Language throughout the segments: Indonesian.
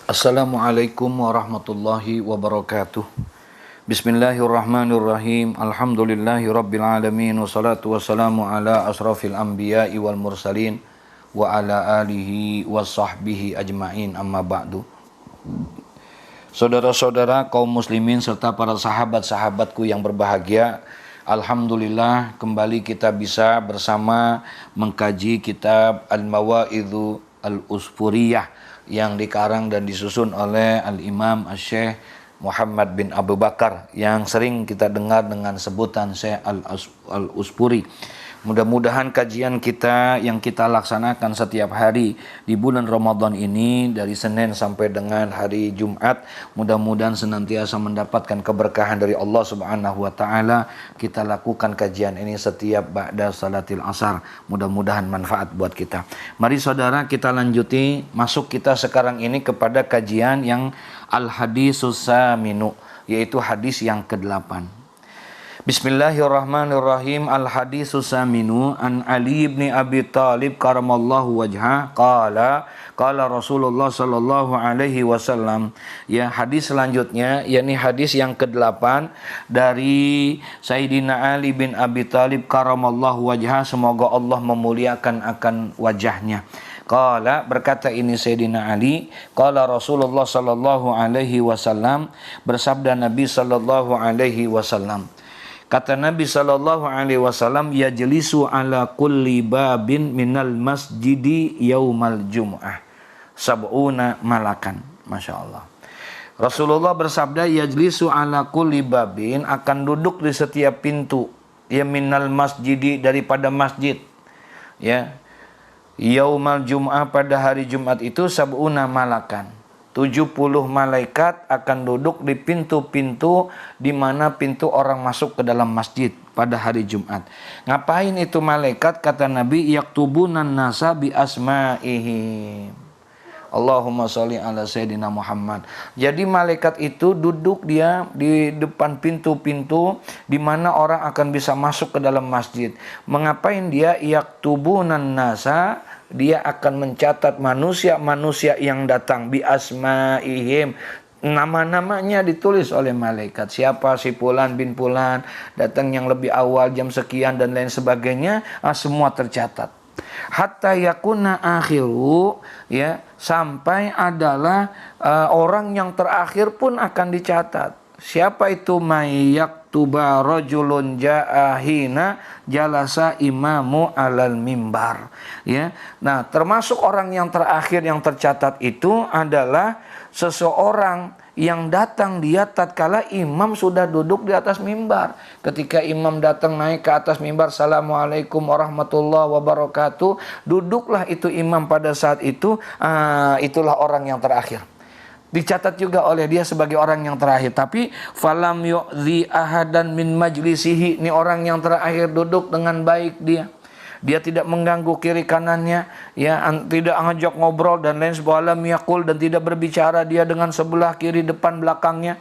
Assalamualaikum warahmatullahi wabarakatuh. Bismillahirrahmanirrahim. Alhamdulillahi rabbil alamin. Wassalatu wassalamu ala asrafil anbiya'i wal mursalin wa ala alihi wa sahbihi ajma'in, amma ba'du. Saudara-saudara kaum muslimin serta para sahabat-sahabatku yang berbahagia, alhamdulillah kembali kita bisa bersama mengkaji kitab Al-Mawa'idhu Al-Usfuriyah yang dikarang dan disusun oleh Al-Imam Syekh Muhammad bin Abu Bakar yang sering kita dengar dengan sebutan Syekh Al-Usfuri. Mudah-mudahan kajian kita yang kita laksanakan setiap hari di bulan Ramadan ini dari Senin sampai dengan hari Jumat, mudah-mudahan senantiasa mendapatkan keberkahan dari Allah Subhanahu wa taala. Kita lakukan kajian ini setiap ba'da salatil asar. Mudah-mudahan manfaat buat kita. Mari saudara kita lanjuti masuk kita sekarang ini kepada kajian yang al-hadisus saminu, yaitu hadis yang ke-8. Bismillahirrahmanirrahim. Al-hadisus saminu an Ali ibn Abi Talib karamallahu wajhah qala Rasulullah sallallahu alaihi wasallam. Ya, hadis selanjutnya yakni hadis yang ke-8 dari Sayyidina Ali bin Abi Talib karamallahu wajhah, semoga Allah memuliakan akan wajahnya. Qala, berkata ini Sayyidina Ali, qala Rasulullah sallallahu alaihi wasallam, bersabda Nabi sallallahu alaihi wasallam. Kata Nabi sallallahu alaihi wasallam, yajlisu ala kulli babin minal masjidi yaumal jum'ah sab'una malakan. Masya Allah. Rasulullah bersabda, yajlisu ala kulli babin, akan duduk di setiap pintu, ya minal masjidi, daripada masjid, ya, yaumal jum'ah, pada hari Jumat itu, sab'una malakan, 70 malaikat akan duduk di pintu-pintu di mana pintu orang masuk ke dalam masjid pada hari Jumat. Ngapain itu malaikat? Kata Nabi, yaktubunan nasa bi asma'ihim. Allahumma sholli ala sayyidina Muhammad. Jadi malaikat itu duduk dia di depan pintu-pintu di mana orang akan bisa masuk ke dalam masjid. Mengapain dia? Yaktubunan nasa, dia akan mencatat manusia-manusia yang datang bi asma'ihim. Nama-namanya ditulis oleh malaikat. Siapa si Fulan bin Fulan, datang yang lebih awal jam sekian dan lain sebagainya, semua tercatat. Hatta yakuna akhiru, ya, sampai adalah orang yang terakhir pun akan dicatat. Siapa itu? Mayyaktuba rajulun ja'ahina jalasa imamu alal mimbar. Ya. Nah, termasuk orang yang terakhir yang tercatat itu adalah seseorang yang datang dia tatkala imam sudah duduk di atas mimbar. Ketika imam datang naik ke atas mimbar, assalamualaikum warahmatullahi wabarakatuh, duduklah itu imam pada saat itu, itulah orang yang terakhir. Dicatat juga oleh dia sebagai orang yang terakhir. Tapi falam yu'zi ahadan min majlisihi, ini orang yang terakhir duduk dengan baik dia. Dia tidak mengganggu kiri kanannya, ya, tidak ngajak ngobrol dan lain sebagainya, yakul, dan tidak berbicara dia dengan sebelah kiri depan belakangnya,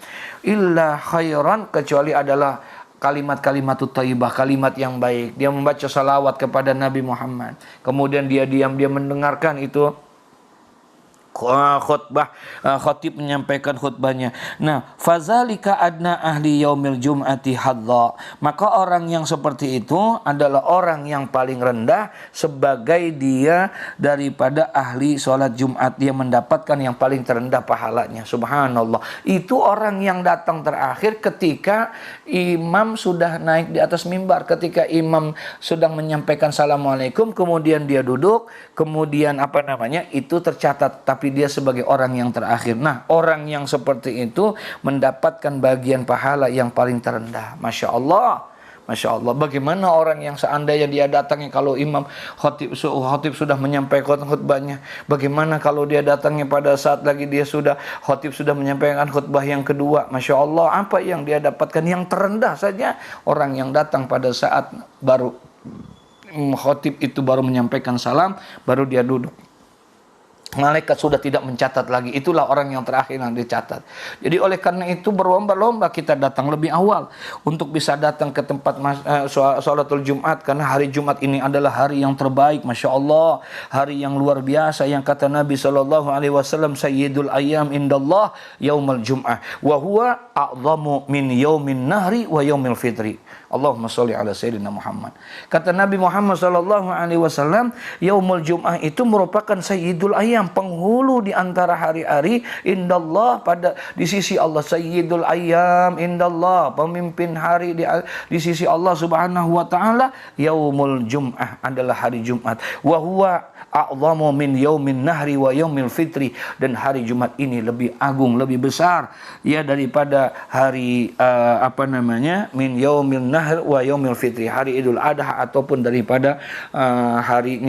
illa khairan, kecuali adalah kalimat-kalimat thayyibah, kalimat yang baik. Dia membaca salawat kepada Nabi Muhammad. Kemudian dia diam, dia mendengarkan itu khutbah, khatib menyampaikan khutbahnya. Nah, fazalika adna ahli yaumil jum'ati hadza, maka orang yang seperti itu adalah orang yang paling rendah sebagai dia daripada ahli sholat Jumat. Dia mendapatkan yang paling terendah pahalanya. Subhanallah. Itu orang yang datang terakhir ketika imam sudah naik di atas mimbar, ketika imam sedang menyampaikan assalamualaikum, kemudian dia duduk, kemudian itu tercatat, tapi dia sebagai orang yang terakhir. Nah, orang yang seperti itu mendapatkan bagian pahala yang paling terendah. Masya Allah. Masya Allah. Bagaimana orang yang seandainya dia datangnya kalau imam khatib sudah menyampaikan khutbahnya? Bagaimana kalau dia datangnya pada saat lagi dia khatib sudah menyampaikan khutbah yang kedua? Masya Allah. Apa yang dia dapatkan? Yang terendah saja orang yang datang pada saat baru khatib itu baru menyampaikan salam, baru dia duduk. malaikat sudah tidak mencatat lagi. Itulah orang yang terakhir yang dicatat. Jadi oleh karena itu berlomba-lomba kita datang lebih awal untuk bisa datang ke tempat sholatul Jumat, karena hari Jumat ini adalah hari yang terbaik, Masya Allah, hari yang luar biasa, yang kata Nabi SAW, Sayyidul Ayyam indallah yaumul Jum'ah wa huwa a'zamu min yaumin nahri wa yaumil fitri. Allahumma sholli ala Sayyidina Muhammad. Kata Nabi Muhammad SAW, yaumul Jum'ah itu merupakan Sayyidul Ayyam, penghulu di antara hari-hari, indallah, di sisi Allah. Sayyidul Ayyam indallah, pemimpin hari di sisi Allah Subhanahu wa taala. Yaumul Jum'ah adalah hari Jumat. Wa huwa a'zamu min yaumin nahri wa yaumil fitri, dan hari Jumat ini lebih agung, lebih besar ya daripada hari min yaumil nahr wa yaumil fitri, hari Idul Adha ataupun daripada hari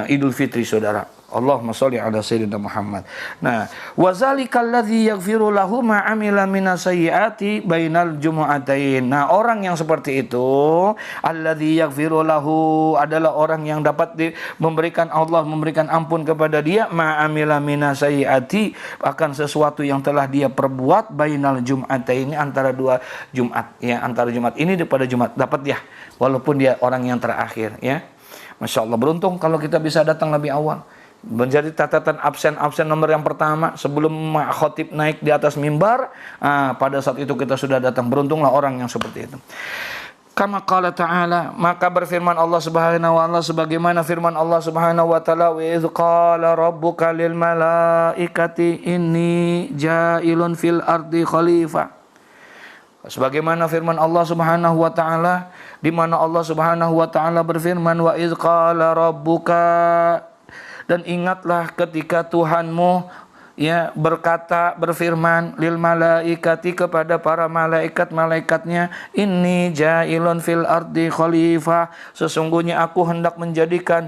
Idul Fitri, saudara. Allahumma sholli ala Sayyidina Muhammad. Nah, wazalikal ladzi yaghfiru lahu ma amila minas sayyiati bainal jumu'atain. Nah, orang yang seperti itu, alladzi yaghfiru lahu, adalah orang yang dapat memberikan ampun kepada dia, ma amila minas sayyiati, akan sesuatu yang telah dia perbuat, bainal jumu'atain, antara dua Jumat, ya, antara Jumat ini daripada Jumat, dapat ya, walaupun dia orang yang terakhir, ya. Masya Allah, beruntung kalau kita bisa datang lebih awal. Menjadi catatan absen nomor yang pertama sebelum khotib naik di atas mimbar. Pada saat itu kita sudah datang. Beruntunglah orang yang seperti itu. Kama qala ta'ala, maka berfirman Allah Subhanahu wa ta'ala sebagaimana firman Allah Subhanahu wa ta'ala, wa idz qala rabbuka lil malaikati inni ja'ilun fil ardi khalifah. Sebagaimana firman Allah Subhanahu wa ta'ala, di mana Allah Subhanahu wa ta'ala berfirman, wa idz qala rabbuka, dan ingatlah ketika Tuhanmu ya berfirman lil malaikati, kepada para malaikatnya, inni ja'ilun fil ardi khalifah, sesungguhnya aku hendak menjadikan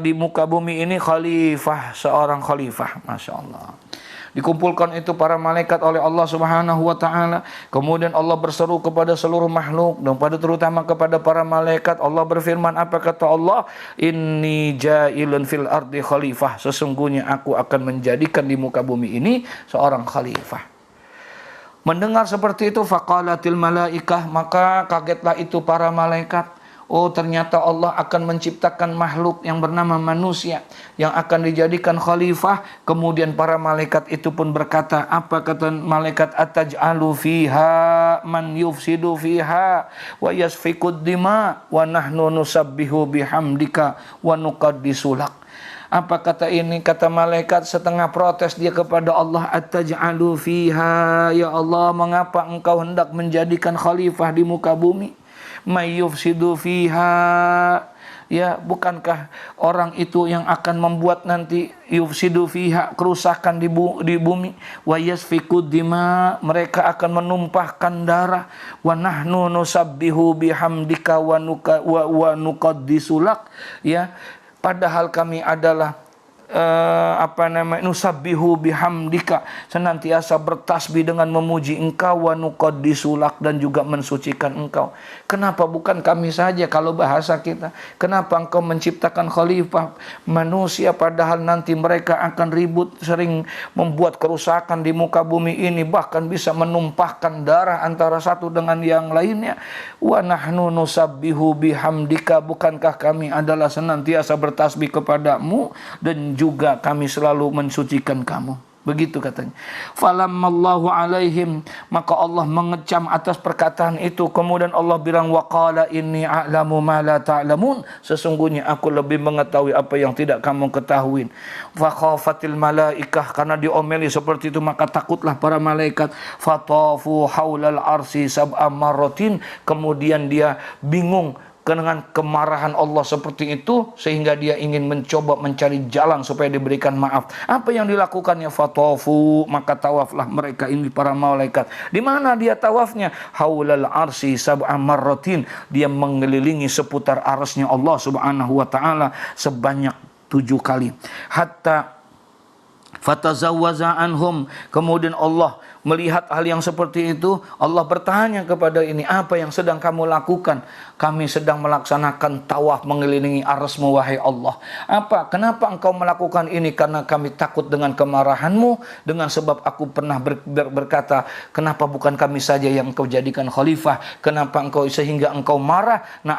di muka bumi ini khalifah, seorang khalifah. Masya Allah. Dikumpulkan itu para malaikat oleh Allah Subhanahu wa ta'ala. Kemudian Allah berseru kepada seluruh makhluk, dan terutama kepada para malaikat. Allah berfirman, apa kata Allah? Inni ja'ilun fil ardi khalifah, sesungguhnya aku akan menjadikan di muka bumi ini seorang khalifah. Mendengar seperti itu, faqalatil malaikah, maka kagetlah itu para malaikat. Oh, ternyata Allah akan menciptakan makhluk yang bernama manusia yang akan dijadikan khalifah. Kemudian para malaikat itu pun berkata, apa kata malaikat? Ataj'alu fiha man yufsidu fiha wa yasfikud dima wa nahnu nusabbihu bihamdika wa nuqaddisu lak. Apa kata ini? Kata malaikat setengah protes dia kepada Allah. Ataj'alu fiha, ya Allah, mengapa engkau hendak menjadikan khalifah di muka bumi? Mayyufsidu fiha, ya, bukankah orang itu yang akan membuat nanti yufsidu fiha, kerusakan di bumi, wa yasfikud dima, mereka akan menumpahkan darah, wa nahnu nusabbihu bihamdika wa nuqaddisu lak, ya, padahal kami adalah nusabbihu bihamdika, senantiasa bertasbih dengan memuji engkau, wa nuqaddisu lak, dan juga mensucikan engkau. Kenapa bukan kami saja kalau bahasa kita? Kenapa engkau menciptakan khalifah manusia padahal nanti mereka akan ribut, sering membuat kerusakan di muka bumi ini, bahkan bisa menumpahkan darah antara satu dengan yang lainnya. Wa nahnu nusabbihu bihamdika, bukankah kami adalah senantiasa bertasbih kepadamu dan juga kami selalu mensucikan kamu. Begitu katanya. Falammallahu alaihim, maka Allah mengecam atas perkataan itu. Kemudian Allah bilang, waqala inni a'lamu ma la ta'lamun, sesungguhnya aku lebih mengetahui apa yang tidak kamu ketahui. Fa khafatil malaikah, karena diomeli seperti itu maka takutlah para malaikat. Fatafu haulal arsi sab'a marratin, kemudian dia bingung dengan kemarahan Allah seperti itu, sehingga dia ingin mencoba mencari jalan supaya diberikan maaf. Apa yang dilakukannya? Fatafu, maka tawaflah mereka ini para malaikat. Di mana dia tawafnya? Haulal arsi sab'a marratin, dia mengelilingi seputar arsy Allah Subhanahu wa ta'ala sebanyak 7 kali. Hatta fatazawwaza anhum, kemudian Allah melihat hal yang seperti itu, Allah bertanya kepada ini, apa yang sedang kamu lakukan? Kami sedang melaksanakan tawaf mengelilingi Arsy-Mu, wahai Allah. Apa? Kenapa engkau melakukan ini? Karena kami takut dengan kemarahan-Mu, dengan sebab aku pernah berkata, kenapa bukan kami saja yang engkau jadikan khalifah? Kenapa engkau sehingga engkau marah? Nah,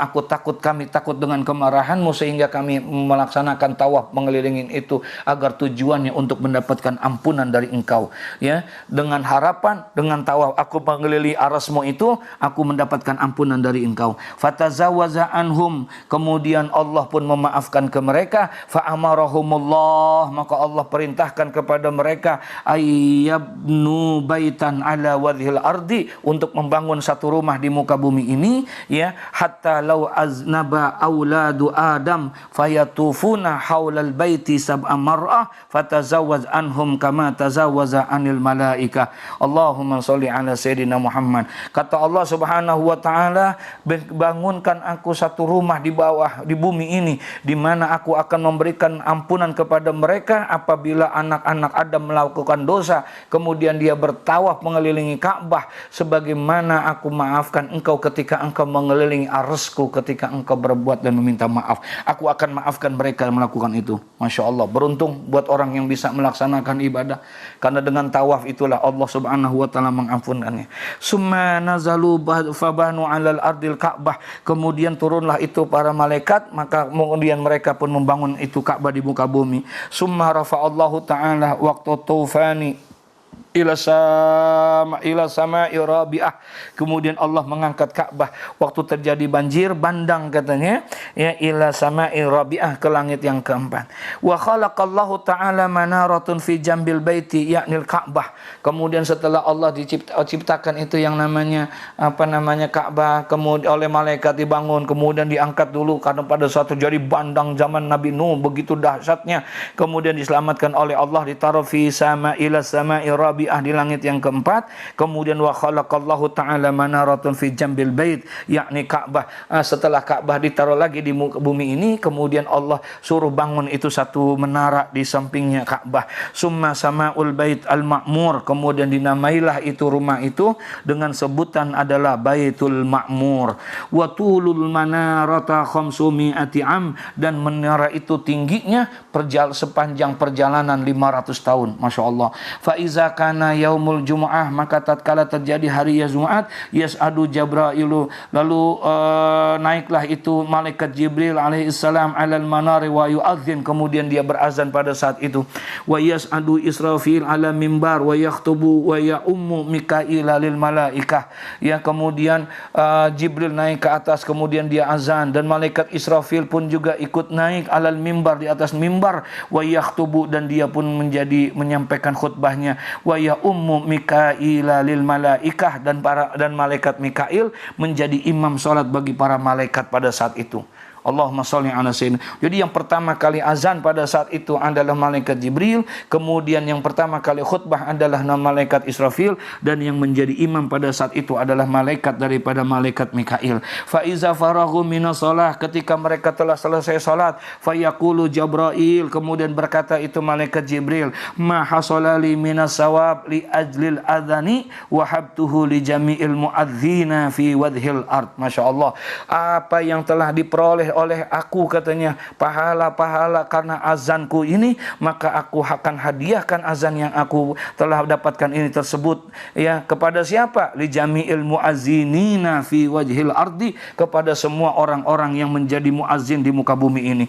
kami takut dengan kemarahan-Mu sehingga kami melaksanakan tawaf mengelilingi itu agar tujuannya untuk mendapatkan ampunan dari engkau. Ya, dengan harapan, dengan tawaf aku mengelilingi Arsy-Mu itu, aku mendapatkan ampunan dari engkau. Fatazawaza anhum, kemudian Allah pun memaafkan ke mereka. Fa'amarahumullah, maka Allah perintahkan kepada mereka ayyabnu baitan ala wadhil ardi, untuk membangun satu rumah di muka bumi ini, ya, hatta law aznaba auladu adam fayatufuna haulal baiti sab'a mar'ah fatazawwaz anhum kama tazawaza anil malaika. Allahumma sholli ala sayyidina Muhammad. Kata Allah Subhanahu wa taala, bangunkan aku satu rumah di bawah di bumi ini, di mana aku akan memberikan ampunan kepada mereka apabila anak-anak Adam melakukan dosa, kemudian dia bertawaf mengelilingi Ka'bah, sebagaimana aku maafkan engkau ketika engkau mengelilingi Arsy-Ku, ketika engkau berbuat dan meminta maaf. Aku akan maafkan mereka yang melakukan itu. Masya Allah, beruntung buat orang yang bisa melaksanakan ibadah, karena dengan tawaf itulah Allah Subhanahu wa taala mengampunkannya. Summa nazalu fabanu alal ardil Ka'bah, kemudian turunlah itu para malaikat, maka kemudian mereka pun membangun itu Ka'bah di muka bumi. Summa rafa'allahu ta'ala waqtu tufani ila sama'i rabi'ah, kemudian Allah mengangkat Ka'bah waktu terjadi banjir bandang, katanya, ya, ila sama'i rabi'ah, ke langit yang keempat. Wa khalaqallahu ta'ala manaratun fi jambil baiti, yaknil Ka'bah, kemudian setelah Allah ciptakan itu yang namanya Ka'bah, kemudian oleh malaikat dibangun, kemudian diangkat dulu karena pada suatu jadi bandang zaman Nabi Nuh begitu dahsyatnya, kemudian diselamatkan oleh Allah, ditaruh fi ila sama'i rabi'ah, di langit yang keempat. Kemudian wa khalaqallahu ta'ala manaratun fi jambil bait, yakni Ka'bah. Setelah Ka'bah ditaruh lagi di bumi ini, kemudian Allah suruh bangun itu satu menara di sampingnya Ka'bah. Summa sama'ul bait al-ma'mur, kemudian dinamailah itu rumah itu dengan sebutan adalah Baitul Ma'mur. Wa tulul manarata khamsumi'ati am, dan menara itu tingginya sepanjang perjalanan 500 tahun. Masya Allah. Fa iza kana yaumul jumu'ah, maka tatkala terjadi hari Jumat, yas'adu Jabrailu, lalu naiklah itu malaikat Jibril alaihissalam alal manari wa yu'adzin, kemudian dia berazan pada saat itu. Wa yas'adu Israfil ala mimbar wa yakhtubu wa ya'ummu Mikail lil malaikah, ya, kemudian Jibril naik ke atas, kemudian dia azan, dan malaikat Israfil pun juga ikut naik alal mimbar, di atas mimbar, wa yakhtubu, dan dia pun menyampaikan khutbahnya, wa ya ummu Mikaila lil malaikah, dan malaikat Mikail menjadi imam salat bagi para malaikat pada saat itu. Allahumma sholli ala sayyidina. Jadi yang pertama kali azan pada saat itu adalah malaikat Jibril, kemudian yang pertama kali khutbah adalah malaikat Israfil, dan yang menjadi imam pada saat itu adalah malaikat daripada malaikat Mikail. Fa iza faraghu minas shalah, ketika mereka telah selesai salat, fa yaqulu Jibril, kemudian berkata itu malaikat Jibril, ma hasalali minas sawab li ajlil adhani wa habtuhu li jami'il muadzina fi wadhil ard. Masya Allah, apa yang telah diperoleh oleh aku, katanya, pahala-pahala karena azanku ini, maka aku akan hadiahkan azan yang aku telah dapatkan ini tersebut, ya, kepada siapa? Li jami'il muazzinina fi wajhil ardi, kepada semua orang-orang yang menjadi muazzin di muka bumi ini.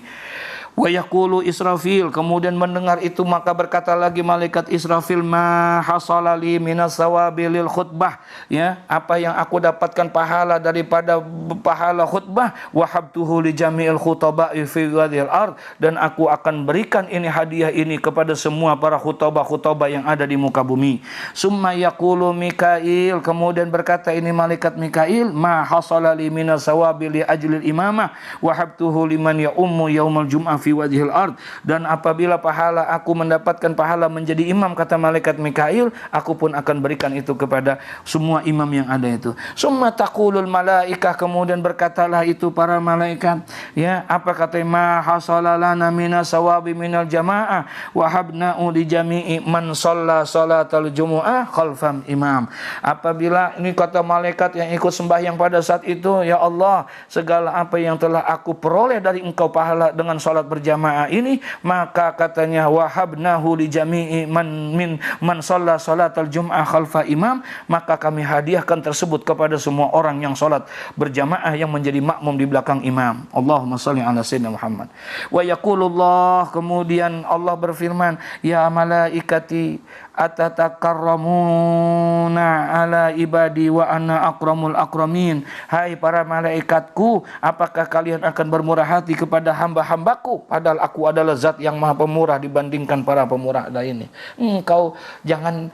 Wa yaqulu Israfil, kemudian mendengar itu maka berkata lagi malaikat Israfil, ma hasalali minas sawabi lil khutbah, ya, apa yang aku dapatkan pahala daripada pahala khutbah, wa habtuhu li jami'il khutaba'i fi wadhil ard, dan aku akan berikan ini hadiah ini kepada semua para khutbah yang ada di muka bumi. Summa yaqulu Mikail, kemudian berkata ini malaikat Mikail, ma hasalali minas sawabi li ajlil imamah wa habtuhu liman ya ummu yaumal jum'ah fi wajhil ard, dan apabila pahala aku mendapatkan pahala menjadi imam, kata malaikat Mikail, aku pun akan berikan itu kepada semua imam yang ada itu. Summa taqulul malaikah, kemudian berkatalah itu para malaikat, ya, apa kata, ma hasalalana minas sawabi minal jamaah wa habna'u li jami'i man shalla salatal jumu'ah khalfam imam. Apabila ini kata malaikat yang ikut sembahyang pada saat itu, ya Allah, segala apa yang telah aku peroleh dari engkau pahala dengan salat berjamaah ini, maka katanya wahabnahu li jami'i man shalla salatal jumu'ah khalfa imam, maka kami hadiahkan tersebut kepada semua orang yang salat berjamaah yang menjadi makmum di belakang imam. Allahumma shalli ala sayyidina Muhammad. Wa yaqulullah, kemudian Allah berfirman, ya malaikati atatakarramuna ala ibadi wa ana akramul akramin. Hai para malaikatku, apakah kalian akan bermurah hati kepada hamba-hambaku, padahal aku adalah zat yang maha pemurah dibandingkan para pemurah lainnya. Engkau jangan,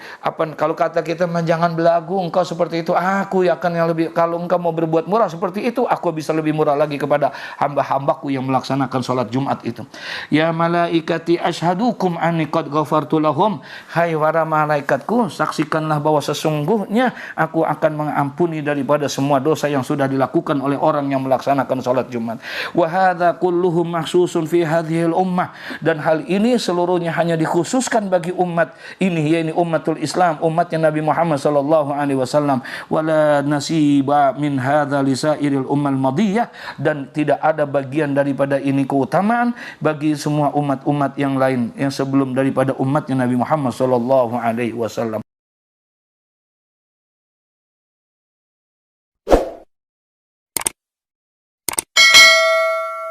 kalau kata kita mah, jangan belagu, engkau seperti itu, aku akan yang lebih, kalau engkau mau berbuat murah seperti itu, aku bisa lebih murah lagi kepada hamba-hambaku yang melaksanakan sholat Jumat itu. Ya malaikati ashhadukum anni qad ghafartu lahum. Hai para malaikatku, saksikanlah bahwa sesungguhnya aku akan mengampuni daripada semua dosa yang sudah dilakukan oleh orang yang melaksanakan sholat Jumat. Wa hadza kulluhu mahsusun fi hadhil ummah, dan hal ini seluruhnya hanya dikhususkan bagi umat ini, yaitu ummatul Islam, umatnya Nabi Muhammad sallallahu alaihi wasallam. Wala nasiba min hadza lisairil ummal madiyah, dan tidak ada bagian daripada ini keutamaan bagi semua umat-umat yang lain yang sebelum daripada umatnya Nabi Muhammad sallallahu alaihi wasallam.